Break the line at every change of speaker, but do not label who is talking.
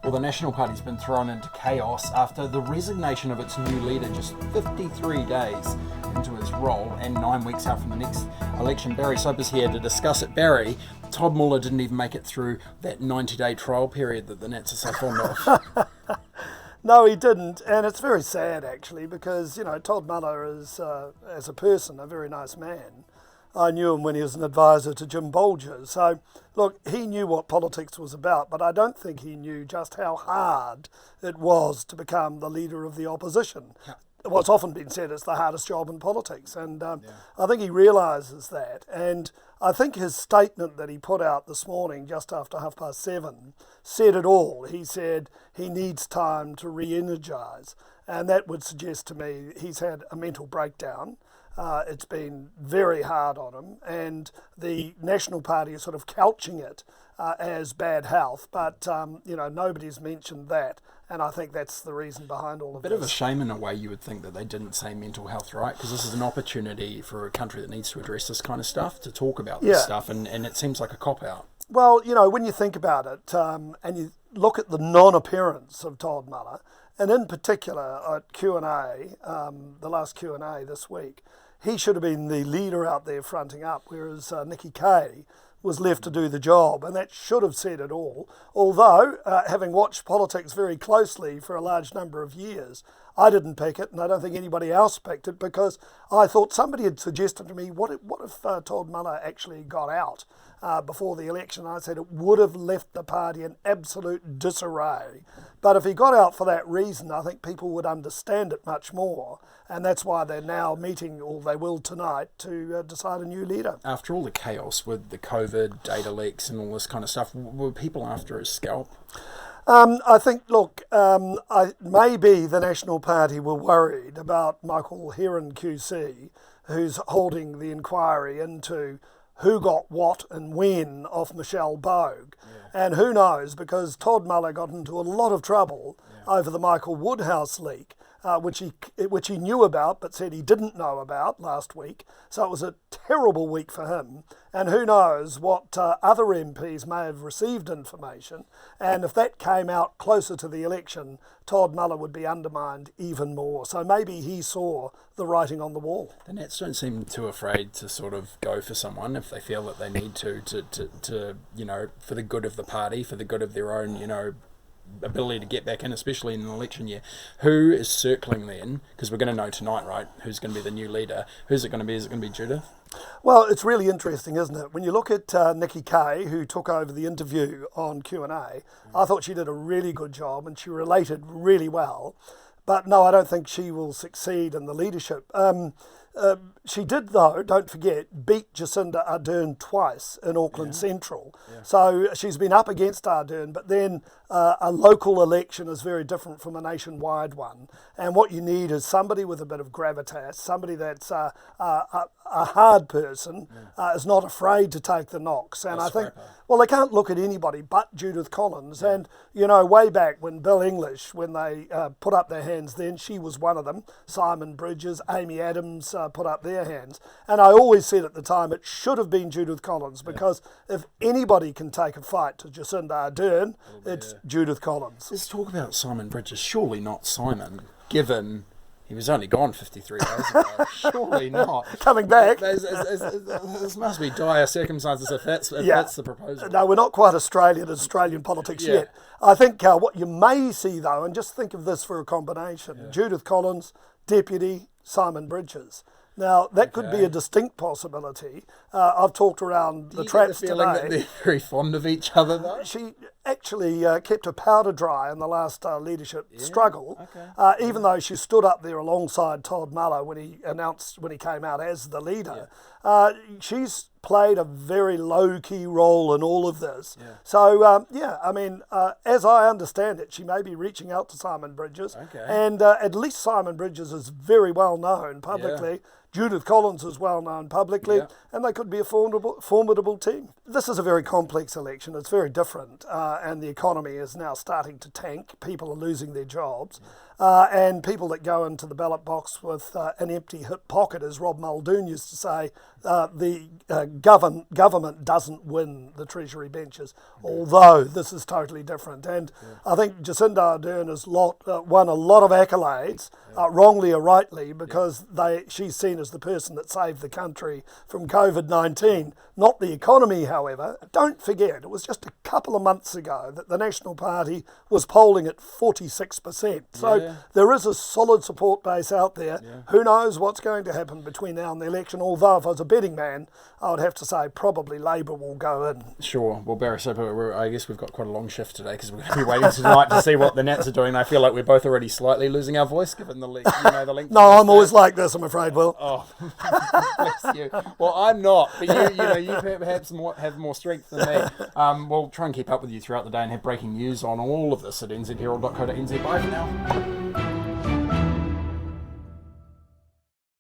Well, the National Party's been thrown into chaos after the resignation of its new leader just 53 days into his role and 9 weeks out from the next election. Barry Soper's here to discuss it. Barry, Todd Muller didn't even make it through that 90-day trial period that the Nats are so fond of.
No, he didn't, and it's very sad actually because, you know, Todd Muller is, as a person, a very nice man. I knew him when he was an advisor to Jim Bolger. So, look, he knew what politics was about, but I don't think he knew just how hard it was to become the leader of the opposition. Yeah. What's often been said is the hardest job in politics, and I think he realises that. And I think his statement that he put out this morning, just after 7:30, said it all. He said he needs time to re-energise, and that would suggest to me he's had a mental breakdown. It's been very hard on him, and the National Party is sort of couching it as bad health, but you know, nobody's mentioned that, and I think that's the reason behind all of this.
A bit of a shame in a way, you would think, that they didn't say mental health, right? Because this is an opportunity for a country that needs to address this kind of stuff, to talk about this stuff, and it seems like a cop-out.
Well, you know, when you think about it, and you look at the non-appearance of Todd Muller, and in particular at Q&A, the last Q&A this week, he should have been the leader out there fronting up, whereas Nikki Kaye was left to do the job, and that should have said it all. Although, having watched politics very closely for a large number of years, I didn't pick it, and I don't think anybody else picked it, because I thought somebody had suggested to me, what if Todd Muller actually got out before the election? I said it would have left the party in absolute disarray. But if he got out for that reason, I think people would understand it much more. And that's why they're now meeting, or they will tonight, to decide a new leader.
After all the chaos with the COVID, data leaks and all this kind of stuff, were people after his scalp?
I think, look, maybe the National Party were worried about Michael Heron QC, who's holding the inquiry into who got what and when off Michelle Bogue. Yeah. And who knows, because Todd Muller got into a lot of trouble over the Michael Woodhouse leak, which he knew about but said he didn't know about last week. So it was a terrible week for him. And who knows what other MPs may have received information. And if that came out closer to the election, Todd Muller would be undermined even more. So maybe he saw the writing on the wall.
The Nats don't seem too afraid to sort of go for someone if they feel that they need to you know, for the good of the party, for the good of their own, you know, ability to get back in, especially in an election year. Who is circling then? Because we're going to know tonight, right, who's going to be the new leader. Who's it going to be? Is it going to be Judith?
Well, it's really interesting, isn't it? When you look at Nikki Kaye, who took over the interview on Q&A, I thought she did a really good job and she related really well. But no, I don't think she will succeed in the leadership. She did, though, don't forget, beat Jacinda Ardern twice in Auckland Central. Yeah. So she's been up against Ardern, but then a local election is very different from a nationwide one. And what you need is somebody with a bit of gravitas, somebody that's a hard person, is not afraid to take the knocks. And I think, well, they can't look at anybody but Judith Collins. Yeah. And, you know, way back when Bill English, when they put up their hands then, she was one of them. Simon Bridges, Amy Adams put up their hands. And I always said at the time it should have been Judith Collins, because if anybody can take a fight to Jacinda Ardern, it's Judith Collins.
Let's talk about Simon Bridges. Surely not Simon, given he was only gone 53 days ago. Surely not.
Coming back.
This must be dire circumstances if that's the proposal.
No, we're not quite Australian politics yet. I think what you may see, though, and just think of this for a combination, Judith Collins, Deputy Simon Bridges. Now, that could be a distinct possibility. I've talked around the traps today.
Do you get the feeling that they're very fond of each other, though?
She actually kept her powder dry in the last leadership struggle, even though she stood up there alongside Todd Muller when he came out as the leader. Yeah. She's played a very low-key role in all of this. Yeah. So, I mean, as I understand it, she may be reaching out to Simon Bridges. Okay. And at least Simon Bridges is very well known publicly Judith Collins is well known publicly,
Yeah.
and they could be a formidable team. This is a very complex election. It's very different, and the economy is now starting to tank. People are losing their jobs, and people that go into the ballot box with an empty hip pocket, as Rob Muldoon used to say, the government doesn't win the Treasury benches, although this is totally different. And I think Jacinda Ardern has won a lot of accolades, wrongly or rightly, because she's seen as the person that saved the country from COVID-19, not the economy, however. Don't forget, it was just a couple of months ago that the National Party was polling at 46%. So there is a solid support base out there. Who knows what's going to happen between now and the election, although if I was a betting man, I would have to say probably Labour will go in.
Sure. Well, Barry, so I guess we've got quite a long shift today because we're going to be waiting tonight to see what the Nats are doing. I feel like we're both already slightly losing our voice given the link. The link.
No, I'm always like this, I'm afraid, Will.
Oh, bless you. Well, I'm not, but you perhaps have more strength than me. We'll try and keep up with you throughout the day and have breaking news on all of this at nzherald.co.nz. Bye for now.